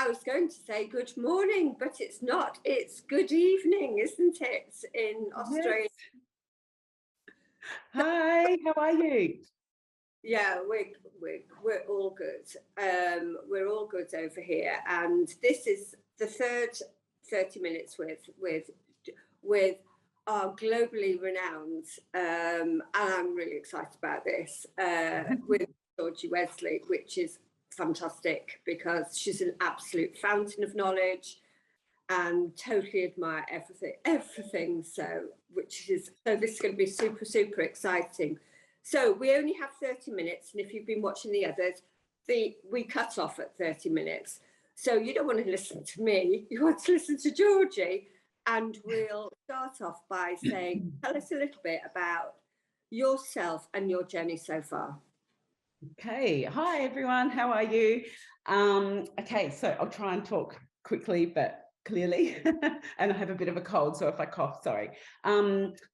I was going to say good morning, but it's not. It's good evening, isn't it, in Australia? Yes. Hi, how are you? Yeah, we're all good. We're all good over here, and this is the third 30 minutes with our globally renowned, and I'm really excited about this, with Georgie Westley, which is fantastic because she's an absolute fountain of knowledge and totally admire everything. So this is going to be super, super exciting. So we only have 30 minutes, and if you've been watching the others, we cut off at 30 minutes. So you don't want to listen to me, you want to listen to Georgie. And we'll start off by saying, tell us a little bit about yourself and your journey so far. Okay, hi everyone, how are you? Okay, so I'll try and talk quickly but clearly, and I have a bit of a cold, so if I cough, sorry.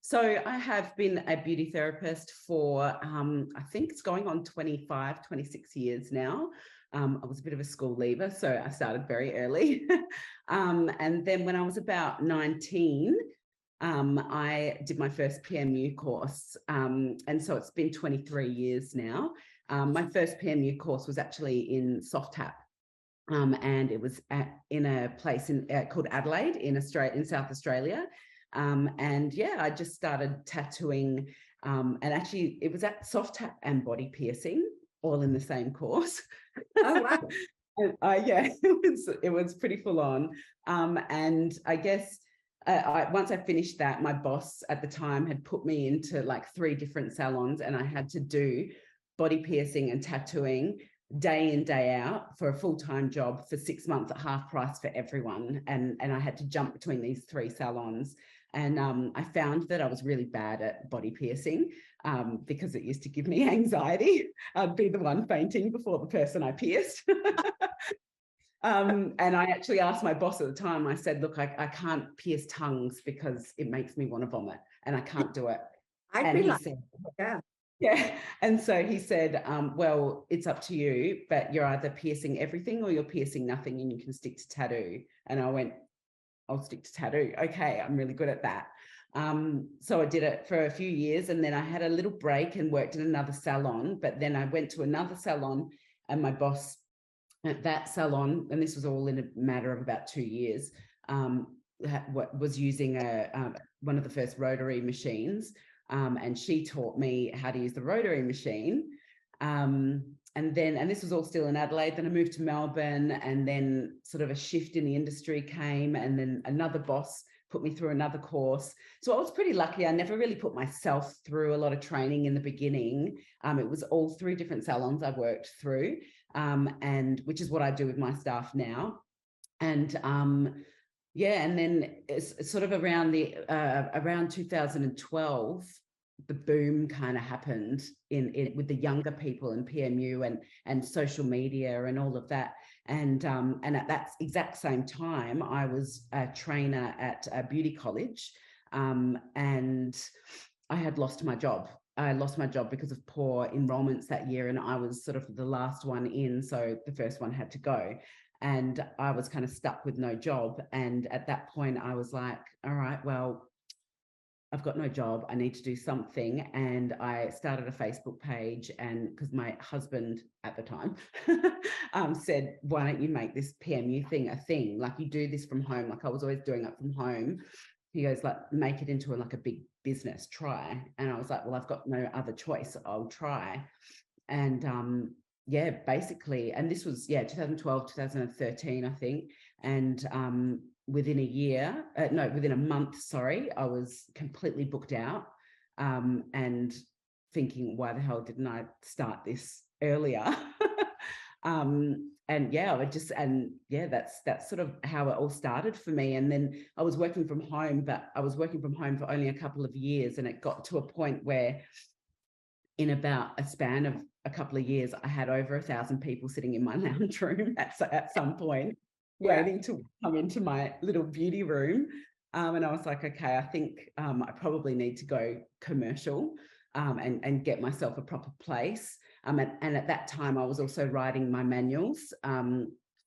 So I have been a beauty therapist for, I think it's going on 25, 26 years now. I was a bit of a school leaver, so I started very early. And then when I was about 19, I did my first PMU course. And so it's been 23 years now. My first PMU course was actually in soft tap. And it was in a place called Adelaide in South Australia. And yeah, I just started tattooing. And actually it was at soft tap and body piercing all in the same course. Oh, wow. Yeah, it was pretty full on. And I guess once I finished that, my boss at the time had put me into like 3 different salons, and I had to do body piercing and tattooing day in, day out for a full-time job for 6 months at half price for everyone. And I had to jump between these 3 salons. And I found that I was really bad at body piercing because it used to give me anxiety. I'd be the one fainting before the person I pierced. And I actually asked my boss at the time, I said, look, I can't pierce tongues because it makes me want to vomit and I can't do it. And he said, yeah. Yeah. And so he said, well, it's up to you, but you're either piercing everything or you're piercing nothing and you can stick to tattoo. And I went, I'll stick to tattoo. Okay, I'm really good at that. So I did it for a few years, and then I had a little break and worked in another salon, but then I went to another salon, and my boss at that salon, and this was all in a matter of about 2 years, was using one of the first rotary machines. And she taught me how to use the rotary machine. And this was all still in Adelaide. Then I moved to Melbourne, and then sort of a shift in the industry came, and then another boss put me through another course. So I was pretty lucky. I never really put myself through a lot of training in the beginning. It was all 3 different salons I worked through, and which is what I do with my staff now. And yeah, and then it's sort of around 2012, the boom kind of happened in with the younger people in PMU and social media and all of that. And at that exact same time, I was a trainer at a beauty college, and I had lost my job. I lost my job because of poor enrollments that year, and I was sort of the last one in, so the first one had to go. And I was kind of stuck with no job. And at that point, I was like, all right, well, I've got no job. I need to do something. And I started a Facebook page, and because my husband at the time said, why don't you make this PMU thing a thing? Like, you do this from home. Like, I was always doing it from home. He goes, like, make it into like a big business, try. And I was like, well, I've got no other choice. I'll try. And yeah, basically, and this was, 2012, 2013, I think. And within a month, sorry, I was completely booked out, and thinking, why the hell didn't I start this earlier? And yeah, that's sort of how it all started for me. And then I was working from home, but I was working from home for only a couple of years, and it got to a point where in about a span of a couple of years, I had over 1,000 people sitting in my lounge room at some point, waiting to come into my little beauty room. And I was like, okay, I think I probably need to go commercial, and get myself a proper place. And at that time, I was also writing my manuals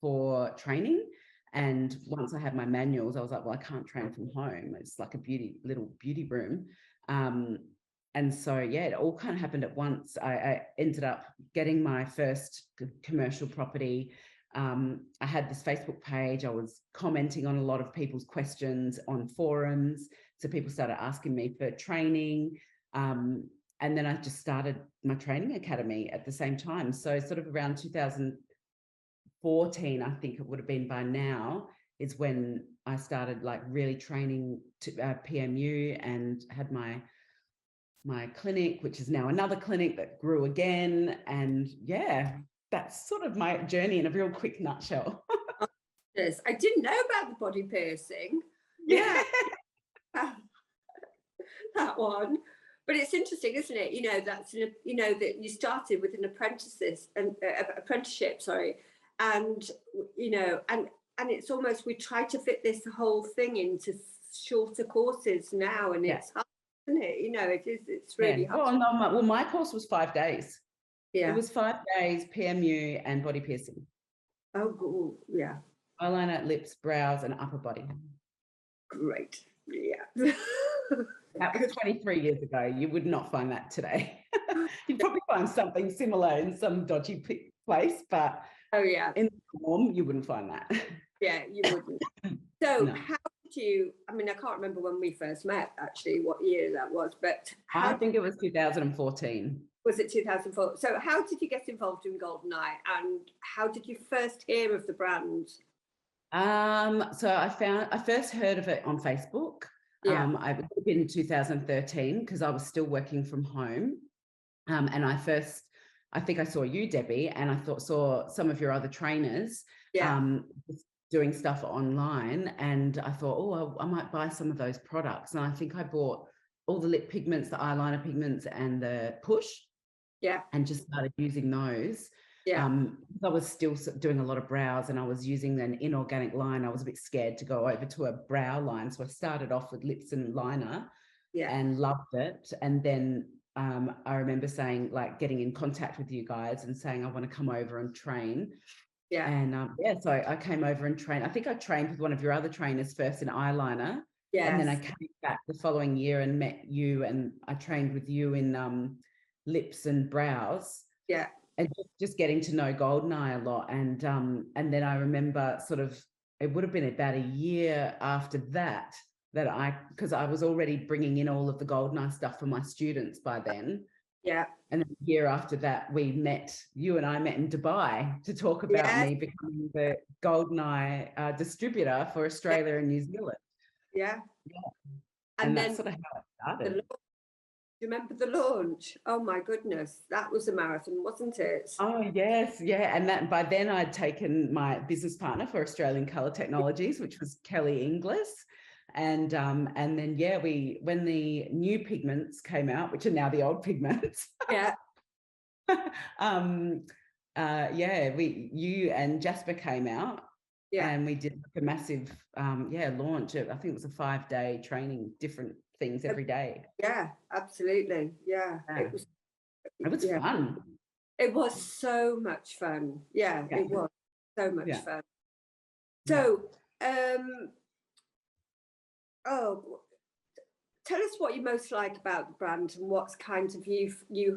for training. And once I had my manuals, I was like, well, I can't train from home. It's like a little beauty room. And so, yeah, it all kind of happened at once. I ended up getting my first commercial property. I had this Facebook page. I was commenting on a lot of people's questions on forums. So people started asking me for training. And then I just started my training academy at the same time. So sort of around 2014, I think it would have been by now, is when I started like really training to PMU and had my clinic, which is now another clinic that grew again. And yeah, that's sort of my journey in a real quick nutshell. Yes, I didn't know about the body piercing. Yeah. That one. But it's interesting, isn't it? You know, that you started with an apprenticeship, sorry. And, you know, and it's almost, we try to fit this whole thing into shorter courses now, and it's hard, isn't it? You know, it's really hard. Well, no, my course was 5 days. Yeah. It was 5 days, PMU and body piercing. Oh, cool. Yeah. Eyeliner, lips, brows, and upper body. Great. Yeah. That was 23 years ago. You would not find that today. You'd probably find something similar in some dodgy place, but oh yeah, in the form, you wouldn't find that. Yeah, you wouldn't. So how did you, I mean, I can't remember when we first met, actually, what year that was, but I think it was 2014. Was it 2004? So how did you get involved in Goldeneye, and how did you first hear of the brand? So I first heard of it on Facebook. I would have been in 2013 because I was still working from home. And I think I saw you, Debbie, and I saw some of your other trainers doing stuff online. And I thought, oh, I might buy some of those products. And I think I bought all the lip pigments, the eyeliner pigments, and the push. Yeah. And just started using those. Yeah. I was still doing a lot of brows, and I was using an inorganic line. I was a bit scared to go over to a brow line. So I started off with lips and liner and loved it. And then I remember saying, like, getting in contact with you guys and saying, I want to come over and train. Yeah. And so I came over and trained. I think I trained with one of your other trainers first in eyeliner. Yeah. And then I came back the following year and met you, and I trained with you in lips and brows. Yeah. And just getting to know Goldeneye a lot. And then I remember it would have been about a year after that because I was already bringing in all of the Goldeneye stuff for my students by then. Yeah. And then a year after that, you and I met in Dubai to talk about me becoming the Goldeneye distributor for Australia and New Zealand. Yeah. Yeah. And that's sort of how it started. Do you remember the launch? Oh my goodness, that was a marathon, wasn't it? Oh yes, yeah. And by then I'd taken my business partner for Australian Colour Technologies, which was Kelly Inglis. And then when the new pigments came out, which are now the old pigments. Yeah. You and Jasper came out. Yeah. And we did a massive launch. I think it was a 5-day training, different things every day. Yeah, absolutely. Yeah. It was fun. It was so much fun. Yeah. It was so much fun. So tell us what you most like about the brand, and what kind of you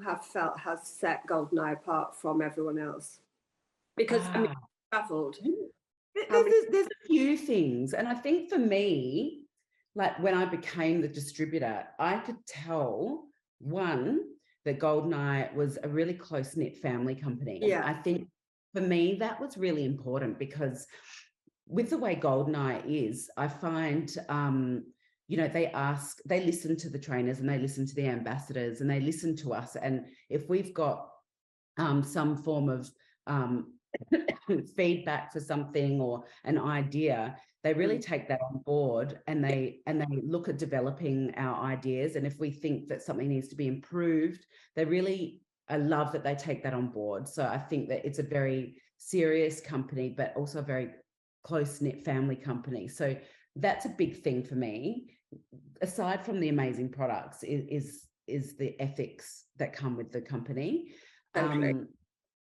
have felt has set Goldeneye apart from everyone else. Because I mean, traveled. There's a few things, and I think for me, like when I became the distributor, I could tell, one, that Goldeneye was a really close-knit family company. Yeah. I think for me, that was really important, because with the way Goldeneye is, I find, they listen to the trainers, and they listen to the ambassadors, and they listen to us. And if we've got some form of feedback for something or an idea, they really take that on board, and they look at developing our ideas. And if we think that something needs to be improved, I love that they take that on board. So I think that it's a very serious company, but also a very close-knit family company. So that's a big thing for me. Aside from the amazing products, is the ethics that come with the company.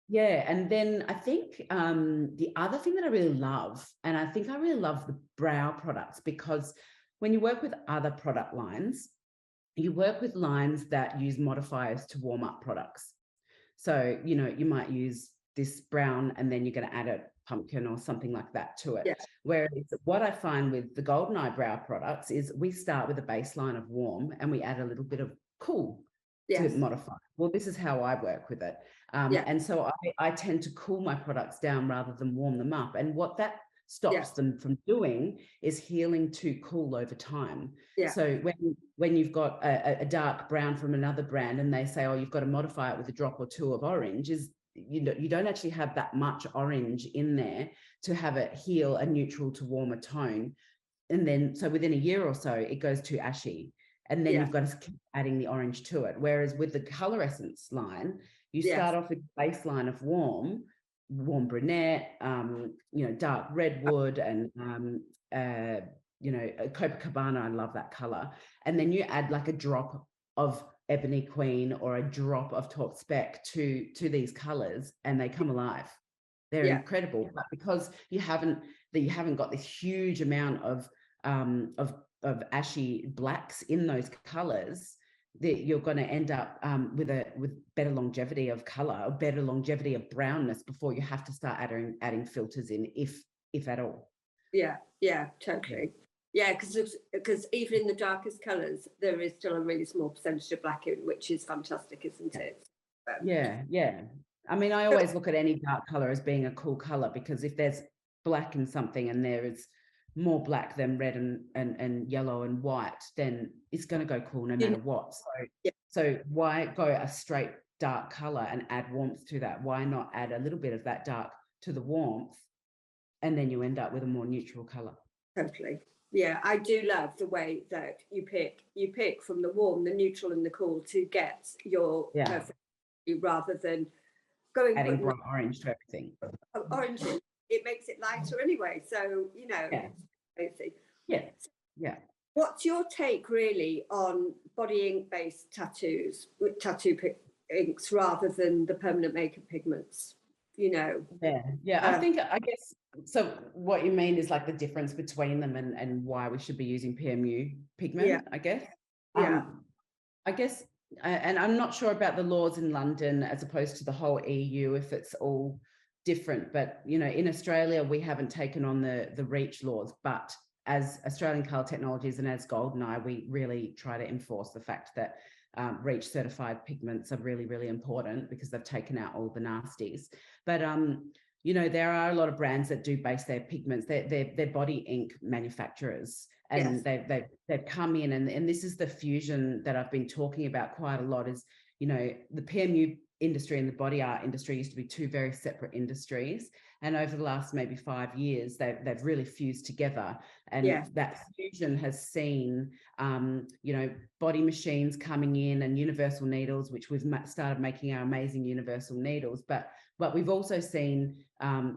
Yeah, and then I think the other thing that I really love, and I think I really love the brow products, because when you work with other product lines, you work with lines that use modifiers to warm up products. So, you know, you might use this brown and then you're going to add a pumpkin or something like that to it. Yeah. Whereas what I find with the Goldeneye brow products is we start with a baseline of warm and we add a little bit of cool to modify. Well, this is how I work with it. And so I tend to cool my products down rather than warm them up. And what that stops them from doing is healing too cool over time. So when you've got a dark brown from another brand and they say, oh, you've got to modify it with a drop or two of orange, is you don't actually have that much orange in there to have it heal a neutral to warmer tone. And then so within a year or so, it goes too ashy. And then you've got to keep adding the orange to it. Whereas with the Color Essence line, you start off with a baseline of warm brunette, you know, dark redwood, and you know, Copacabana. I love that color. And then you add like a drop of Ebony Queen or a drop of Taupe Spec to these colors, and they come alive. They're incredible. But because you haven't got this huge amount of ashy blacks in those colors, that you're going to end up with better longevity of color, or better longevity of brownness before you have to start adding filters in, if at all. Yeah, totally. Yeah, because even in the darkest colors, there is still a really small percentage of black in, which is fantastic, isn't it? Yeah. I mean, I always look at any dark color as being a cool color, because if there's black in something and there is more black than red and yellow and white, then it's going to go cool no matter what. So why go a straight dark color and add warmth to that? Why not add a little bit of that dark to the warmth, and then you end up with a more neutral color? Totally. Yeah, I do love the way that you pick from the warm, the neutral, and the cool to get your perfect, rather than adding bright orange to everything. Orange, it makes it lighter anyway. So, you know, Yeah. What's your take really on body ink based tattoos with tattoo inks rather than the permanent makeup pigments? You know. I guess so. What you mean is like the difference between them and why we should be using PMU pigment, I guess. I guess, and I'm not sure about the laws in London as opposed to the whole EU, if it's all different. But, you know, in Australia, we haven't taken on the REACH laws, but as Australian Colour Technologies and as Goldeneye, we really try to enforce the fact that REACH certified pigments are really, really important, because they've taken out all the nasties. But, you know, there are a lot of brands that do base their pigments. They're body ink manufacturers, and they've come in, and this is the fusion that I've been talking about quite a lot, is, you know, the PMU industry and the body art industry used to be two very separate industries. And over the last maybe 5 years, they've really fused together. And that fusion has seen, you know, body machines coming in and universal needles, which we've started making our amazing universal needles. But we've also seen,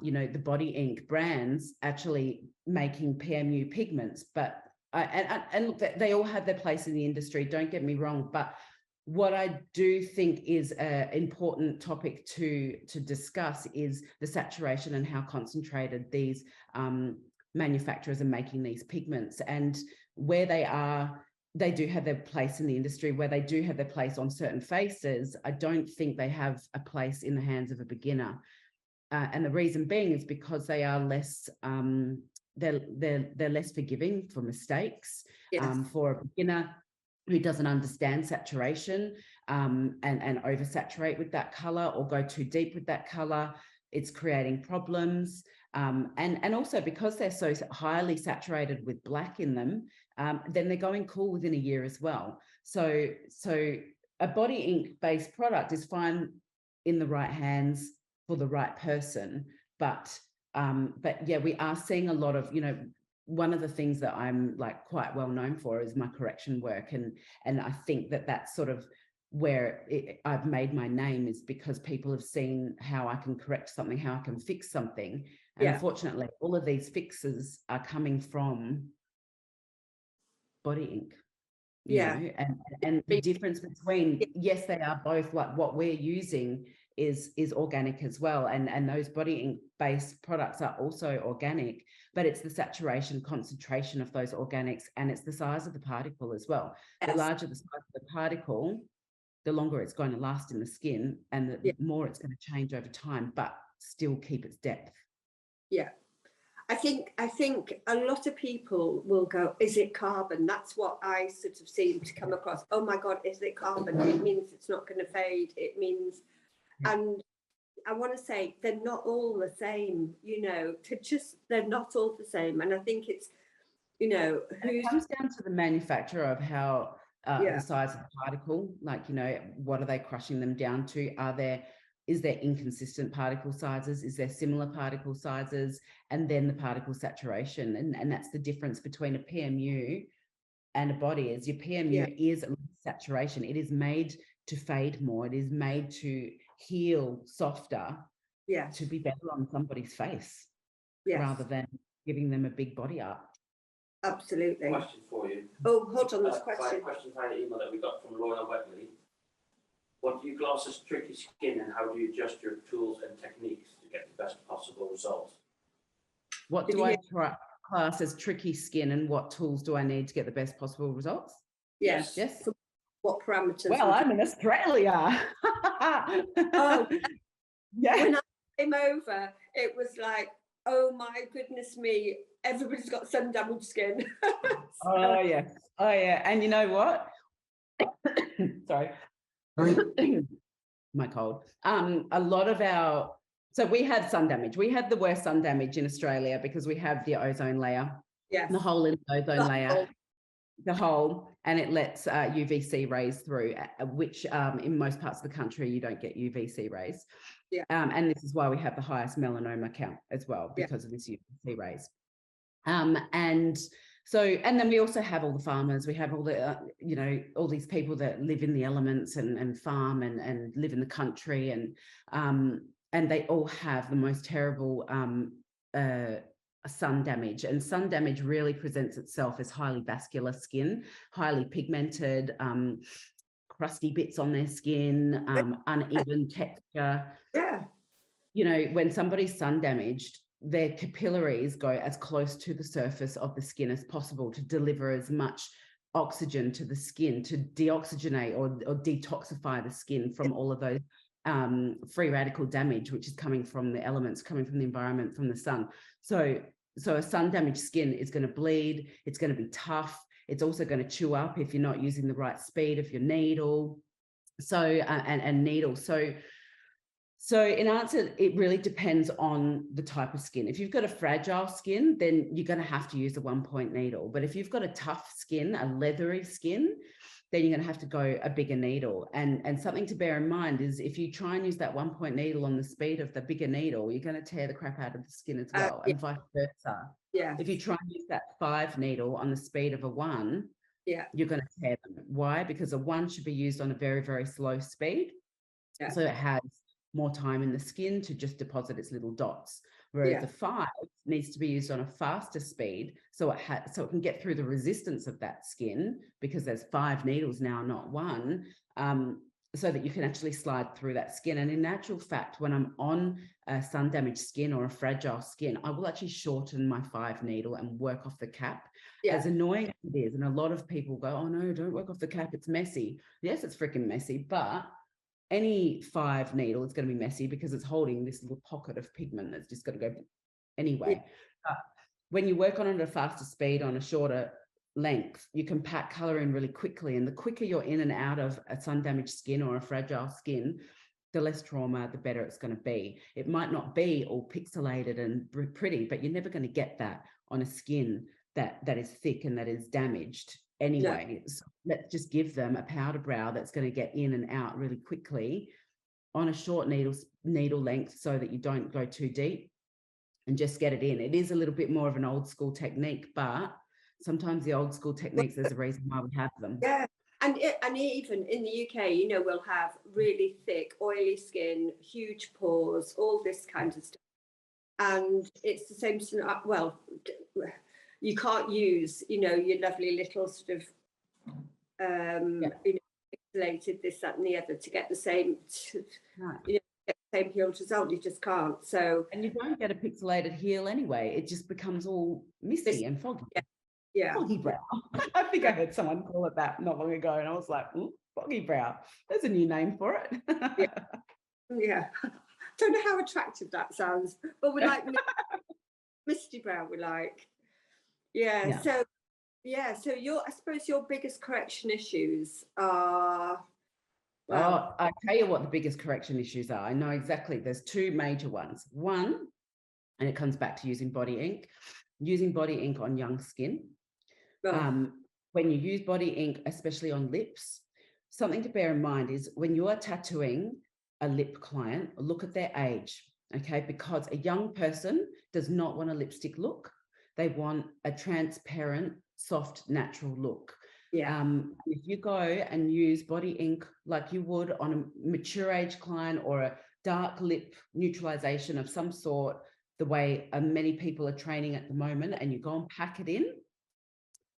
you know, the body ink brands actually making PMU pigments. But and look, they all have their place in the industry, don't get me wrong. But what I do think is an important topic to discuss is the saturation and how concentrated these manufacturers are making these pigments, and where they do have their place in the industry, where they do have their place on certain faces. I don't think they have a place in the hands of a beginner. And the reason being is because they are less, they're less forgiving for mistakes. For a beginner who doesn't understand saturation and oversaturate with that color, or go too deep with that color, it's creating problems. And also because they're so highly saturated with black in them, then they're going cool within a year as well. So a body ink based product is fine in the right hands for the right person. But yeah, we are seeing a lot of, you know, one of the things that I'm like quite well known for is my correction work. And I think that that's sort of where I've made my name, is because people have seen how I can correct something, how I can fix something. And unfortunately, all of these fixes are coming from body ink. You know, and the difference between, yes, they are both, like what we're using is organic as well, and those Body Inc based products are also organic, but it's the saturation concentration of those organics, and it's the size of the particle as well. Yes. The larger the size of the particle, the longer it's going to last in the skin, and the more it's going to change over time, but still keep its depth. Yeah. I think a lot of people will go, is it carbon? That's what I sort of seem to come across. Oh my God, is it carbon? It means it's not going to fade. It means, and I want to say they're not all the same, you know, they're not all the same. And I think it's, you know, it comes down to the manufacturer of how the size of the particle, like, you know, what are they crushing them down to? Is there inconsistent particle sizes? Is there similar particle sizes? And then the particle saturation. And that's the difference between a PMU and a body. Is your PMU is saturation. It is made to fade more. It is made to heal softer, to be better on somebody's face, rather than giving them a big body art. Absolutely. Question for you. Oh, hold on, this question. Question via email that we got from Laura Webley. What do you class as tricky skin, and how do you adjust your tools and techniques to get the best possible results? What do I class as tricky skin, and what tools do I need to get the best possible results? Yes. Yes. What parameters? Well, I'm in Australia. Oh, yeah. When I came over, it was like, oh my goodness me, everybody's got sun damaged skin. Oh yeah. And you know what? Sorry. My cold. A lot of so we had sun damage. We had the worst sun damage in Australia because we have the ozone layer. Yes. The hole in the ozone layer. The hole, and it lets UVC rays through, which in most parts of the country you don't get UVC rays. Yeah. And this is why we have the highest melanoma count as well, because of this UVC rays. And then we also have all the farmers. We have all the you know, all these people that live in the elements and farm and live in the country, and they all have the most terrible sun damage. And sun damage really presents itself as highly vascular skin, highly pigmented, crusty bits on their skin, uneven texture. Yeah. You know, when somebody's sun damaged, their capillaries go as close to the surface of the skin as possible to deliver as much oxygen to the skin, to deoxygenate or detoxify the skin from all of those free radical damage, which is coming from the elements, coming from the environment, from the sun. So a sun damaged skin is going to bleed. It's going to be tough. It's also going to chew up if you're not using the right speed of your needle. So and needle. So in answer, it really depends on the type of skin. If you've got a fragile skin, then you're going to have to use a 1-point needle. But if you've got a tough skin, a leathery skin, then you're going to have to go a bigger needle. And something to bear in mind is if you try and use that 1-point needle on the speed of the bigger needle, you're going to tear the crap out of the skin as well, and vice versa. Yeah. If you try and use that 5 needle on the speed of a 1, you're going to tear them. Why? Because a 1 should be used on a very, very slow speed. Yeah. So it has more time in the skin to just deposit its little dots. Whereas the 5 needs to be used on a faster speed, so it can get through the resistance of that skin, because there's 5 needles now, not 1, so that you can actually slide through that skin. And in actual fact, when I'm on a sun damaged skin or a fragile skin, I will actually shorten my 5 needle and work off the cap. As annoying as it is, and a lot of people go, oh no, don't work off the cap, it's messy. Yes, it's freaking messy, but any 5 needle is going to be messy because it's holding this little pocket of pigment that's just going to go anyway. When you work on it at a faster speed on a shorter length, you can pack color in really quickly. And the quicker you're in and out of a sun damaged skin or a fragile skin, the less trauma, the better it's going to be. It might not be all pixelated and pretty, but you're never going to get that on a skin that is thick and that is damaged. Anyway, so let's just give them a powder brow that's going to get in and out really quickly on a short needle length, so that you don't go too deep, and just get it in. It is a little bit more of an old school technique, but sometimes the old school techniques, there's a reason why we have them. Yeah, and even in the UK, you know, we'll have really thick, oily skin, huge pores, all this kind of stuff. And it's the same, well, you can't use, you know, your lovely little sort of, you know, pixelated this, that, and the other to get the same, you know, get same healed result. You just can't. So, and you don't get a pixelated heel anyway. It just becomes all misty and foggy. yeah. Foggy brow. I think I heard someone call it that not long ago, and I was like, ooh, foggy brow. There's a new name for it. Yeah. Don't know how attractive that sounds, but we like misty brow. We like. Yeah. So I suppose your biggest correction issues are. Well, I tell you what the biggest correction issues are. I know exactly. There's two major ones. One, and it comes back to using body ink. Using body ink on young skin. When you use body ink, especially on lips, something to bear in mind is when you are tattooing a lip client, look at their age, okay? Because a young person does not want a lipstick look. They want a transparent, soft, natural look. Yeah. If you go and use body ink like you would on a mature age client or a dark lip neutralization of some sort, the way many people are training at the moment, and you go and pack it in,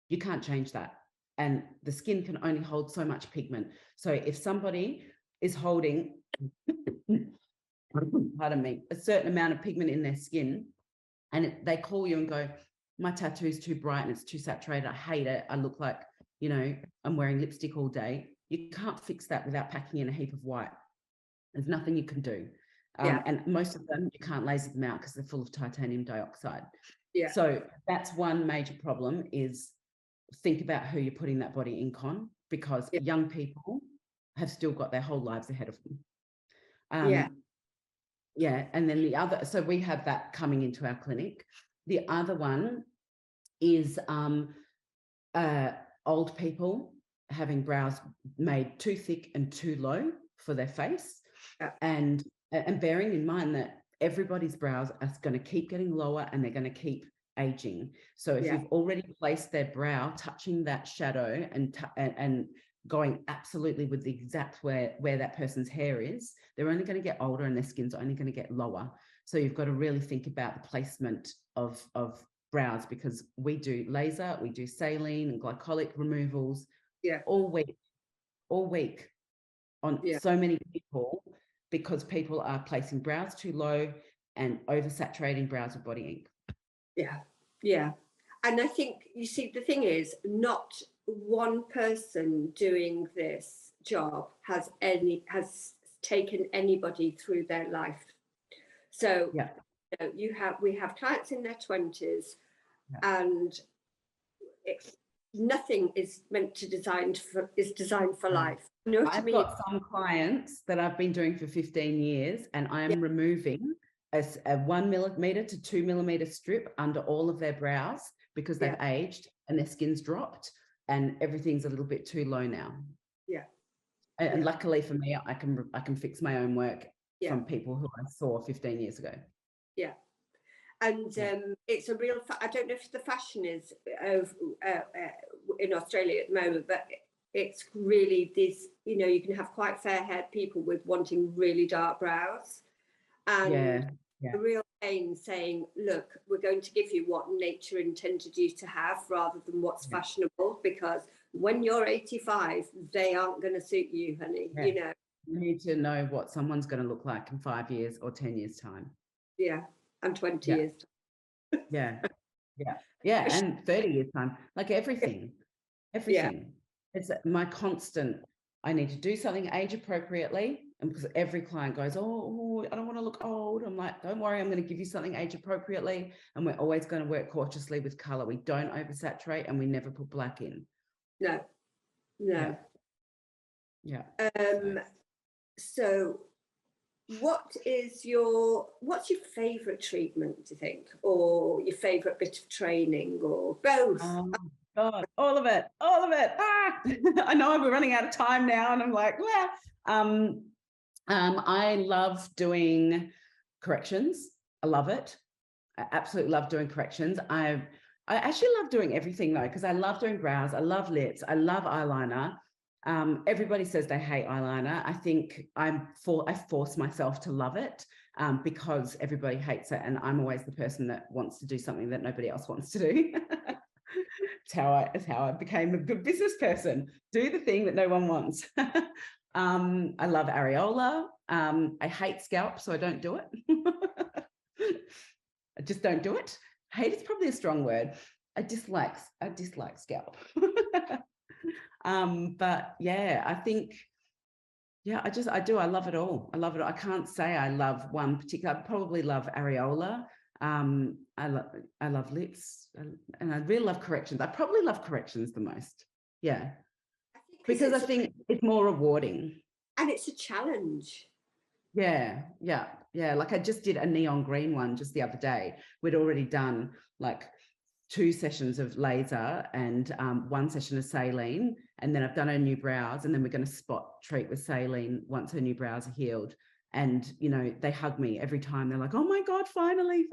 you can't change that. And the skin can only hold so much pigment. So if somebody is holding, pardon me, a certain amount of pigment in their skin, and they call you and go, my tattoo's too bright and it's too saturated, I hate it, I look like, I'm wearing lipstick all day. You can't fix that without packing in a heap of white. There's nothing you can do. And most of them, you can't laser them out because they're full of titanium dioxide. Yeah. So that's one major problem, is think about who you're putting that body ink on, because young people have still got their whole lives ahead of them. And then the other, so we have that coming into our clinic. The other one is old people having brows made too thick and too low for their face. And bearing in mind that everybody's brows are going to keep getting lower and they're going to keep aging. So if you've already placed their brow touching that shadow and going absolutely with the exact where that person's hair is, they're only going to get older and their skin's only going to get lower. So you've got to really think about the placement of brows, because we do laser, we do saline and glycolic removals all week on so many people, because people are placing brows too low and oversaturating brows with body ink. Yeah. And I think, you see, the thing is, not one person doing this job has taken anybody through their life. So we have clients in their 20s, and nothing is meant to designed for life. You know what I mean? I've got some clients that I've been doing for 15 years, and I am removing a 1 millimeter to 2 millimeter strip under all of their brows because they've aged and their skin's dropped and everything's a little bit too low now. And luckily for me, I can fix my own work from people who I saw 15 years ago. And it's a real, I don't know if the fashion is in Australia at the moment, but it's really this, you can have quite fair-haired people with wanting really dark brows. And a real pain saying, look, we're going to give you what nature intended you to have rather than what's fashionable, because when you're 85, they aren't going to suit you, honey. You need to know what someone's going to look like in 5 years or 10 years time. And 20 years. And 30 years time, like everything. It's my constant, I need to do something age appropriately, and because every client goes, oh, I don't want to look old, I'm like, don't worry, I'm going to give you something age appropriately, and we're always going to work cautiously with color. We don't oversaturate and we never put black in. No. So what's your favorite treatment, do you think, or your favorite bit of training, or both? God, all of it. I know we're running out of time now, and I'm like, I love doing corrections. I love it. I absolutely love doing corrections. I actually love doing everything though, because I love doing brows, I love lips, I love eyeliner. Everybody says they hate eyeliner. I think I force myself to love it because everybody hates it, and I'm always the person that wants to do something that nobody else wants to do. It's how I became a good business person. Do the thing that no one wants. I love areola. I hate scalp, so I don't do it. I just don't do it. Hate is probably a strong word. I dislike scalp. But yeah, I think, yeah, I love it all. I love it all. I can't say I love one particular. I probably love areola. I love lips, and I really love corrections. I probably love corrections the most. Yeah, because I think it's more rewarding. And it's a challenge. Yeah. Like I just did a neon green one just the other day. We'd already done like 2 sessions of laser and 1 session of saline, and then I've done her new brows, and then we're going to spot treat with saline once her new brows are healed. And you know, they hug me every time. They're like, "Oh my God, finally!"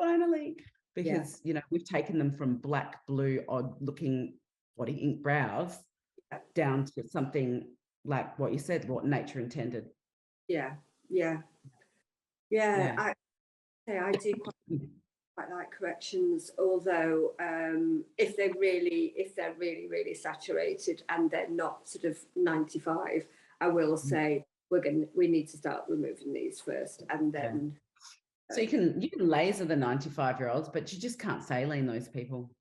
Because you know, we've taken them from black, blue, odd-looking body ink brows down to something like what you said, what nature intended. Yeah. I do quite like corrections, although if they're really saturated and they're not sort of 95, I will say we need to start removing these first, and then so you can laser the 95-year-olds, but you just can't saline those people.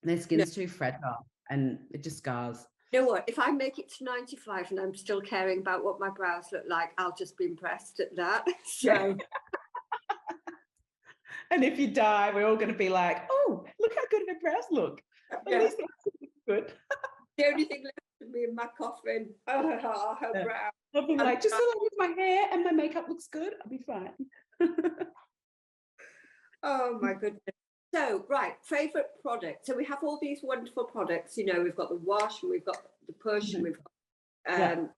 Their skin's too fragile and it just scars. You know what? If I make it to 95 and I'm still caring about what my brows look like, I'll just be impressed at that. So. And if you die, we're all going to be like, "Oh, look how good her brows look." At least that's good. The only thing left of me in my coffin, her brow. I'll be like, just as long as my hair and my makeup looks good, I'll be fine. Oh my goodness. So, right, favourite product. So we have all these wonderful products. You know, we've got the wash and we've got the push and we've got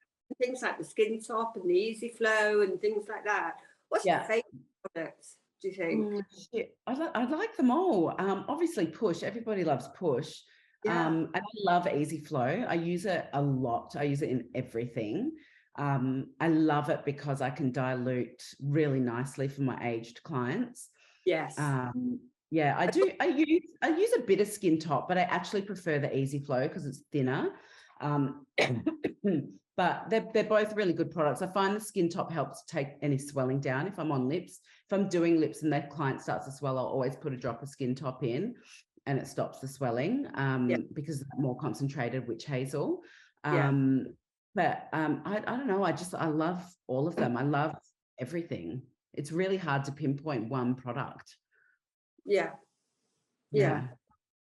things like the Skin Top and the Easy Flow and things like that. What's your favourite products, do you think? I like them all. Obviously, push. Everybody loves push. And I love Easy Flow. I use it a lot. I use it in everything. I love it because I can dilute really nicely for my aged clients. Yes. I do. I use a bit of Skin Top, but I actually prefer the Easy Flow because it's thinner. But they're both really good products. I find the Skin Top helps take any swelling down if I'm on lips. If I'm doing lips and that client starts to swell, I'll always put a drop of Skin Top in, and it stops the swelling because it's more concentrated witch hazel. But I don't know. I love all of them. I love everything. It's really hard to pinpoint one product. Yeah.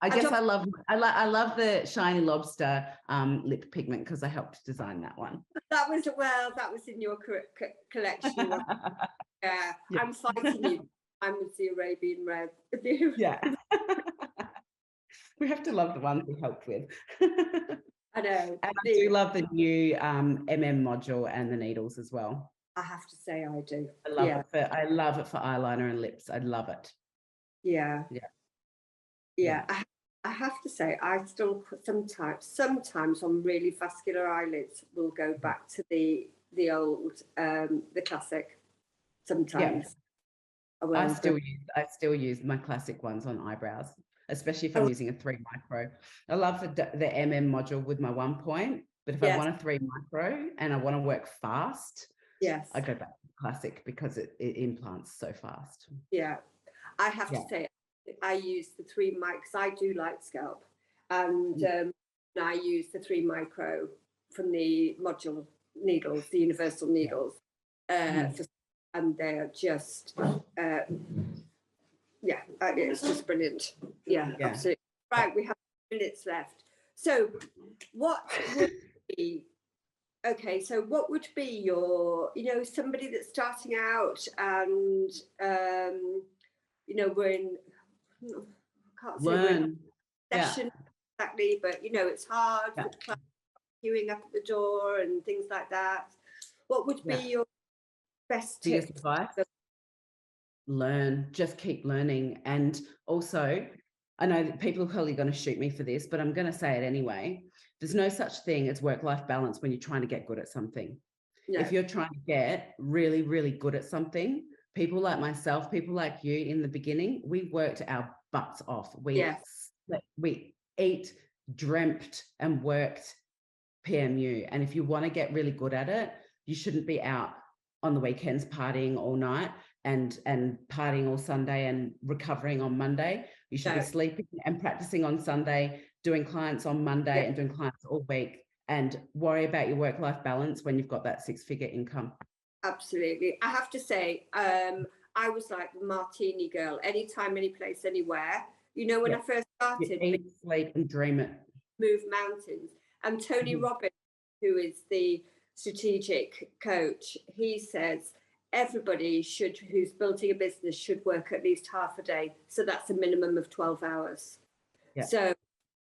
I guess I love the Shiny Lobster lip pigment because I helped design that one. That was in your collection. I'm fighting you. I'm with the Arabian Red. We have to love the ones we helped with. I know. And I do love the new MM module and the needles as well. I have to say I do. I love it for eyeliner and lips. I love it. Yeah. I have to say I still sometimes on really vascular eyelids will go back to the old the classic sometimes. I still use my classic ones on eyebrows, especially if I'm using a 3 micro. I love the MM module with my 1 point, but if I want a 3 micro and I want to work fast, I go back to classic because it implants so fast. Yeah, I have to say I use the 3 mics. I do like scalp, and I use the 3 micro from the module needles, the universal needles, and they're just it's just brilliant. Yeah, absolutely. Right, we have minutes left. So what would be what would be your, somebody that's starting out and we're in, can't say session exactly, but it's hard queuing up at the door and things like that. What would be your best tip? Advice? Learn, just keep learning. And also, I know that people are probably going to shoot me for this, but I'm going to say it anyway. There's no such thing as work-life balance when you're trying to get good at something. No. If you're trying to get really, really good at something, people like myself, people like you in the beginning, we worked our butts off. We ate, dreamt and worked PMU. And if you want to get really good at it, you shouldn't be out on the weekends partying all night and partying all Sunday and recovering on Monday. You should be sleeping and practicing on Sunday, doing clients on Monday and doing clients all week, and worry about your work-life balance when you've got that 6-figure income. Absolutely. I have to say, I was like the martini girl, anytime, any place, anywhere. You know, when I first started, eat, sleep and dream it. Move mountains. And Tony Robbins, who is the strategic coach, he says everybody who's building a business should work at least half a day. So that's a minimum of 12 hours. Yeah. So,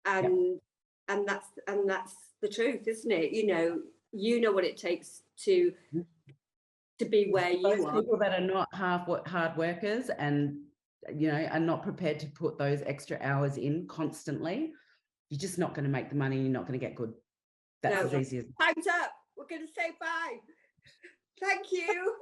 and that's the truth, isn't it? You know what it takes to be where you are. People that are not hard workers and are not prepared to put those extra hours in constantly, you're just not going to make the money. You're not going to get good. That's as easy as. Time's up. We're going to say bye. Thank you.